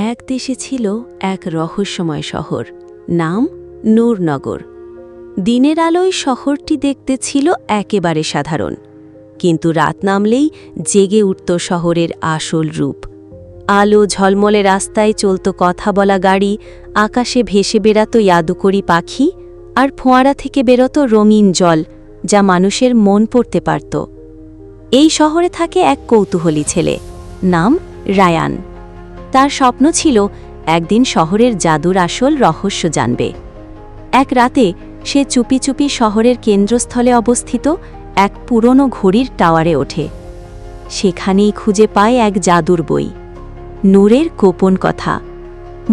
এক দেশে ছিল এক রহস্যময় শহর, নাম নূরনগর। দিনের আলোয় শহরটি দেখতে ছিল একেবারে সাধারণ, কিন্তু রাত নামলেই জেগে উঠত শহরের আসল রূপ। আলো ঝলমলে রাস্তায় চলত কথা বলা গাড়ি, আকাশে ভেসে বেড়াত জাদুকরি পাখি, আর ফোঁয়ারা থেকে বেরোত রঙিন জল, যা মানুষের মন পড়তে পারত। এই শহরে থাকে এক কৌতূহলী ছেলে, নাম রায়ান। তার স্বপ্ন ছিল একদিন শহরের জাদুর আসল রহস্য জানবে। এক রাতে সে চুপি চুপি শহরের কেন্দ্রস্থলে অবস্থিত এক পুরনো ঘড়ির টাওয়ারে ওঠে। সেখানেই খুঁজে পায় এক জাদুর বই, নূরের গোপন কথা।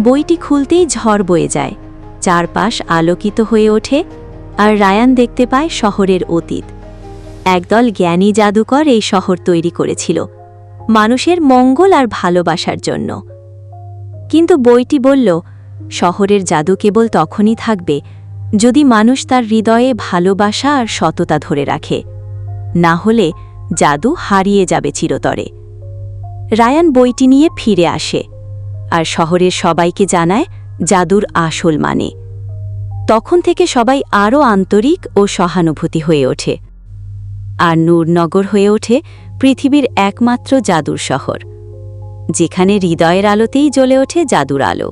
বইটি খুলতেই ঝড় বয়ে যায়, চারপাশ আলোকিত হয়ে ওঠে, আর রায়ান দেখতে পায় শহরের অতীত। একদল জ্ঞানী জাদুকর এই শহর তৈরি করেছিল মানুষের মঙ্গল আর ভালোবাসার জন্য। কিন্তু বইটি বলল, শহরের জাদু কেবল তখনই থাকবে যদি মানুষ তার হৃদয়ে ভালোবাসা আর সততা ধরে রাখে, না হলে জাদু হারিয়ে যাবে চিরতরে। রায়ান বইটি নিয়ে ফিরে আসে আর শহরের সবাইকে জানায় জাদুর আসল মানে। তখন থেকে সবাই আরও আন্তরিক ও সহানুভূতি হয়ে ওঠে, আর নূরনগর হয়ে ওঠে পৃথিবীর একমাত্র জাদুর শহর, যেখানে হৃদয়ের আলোতেই জ্বলে ওঠে জাদুর আলো।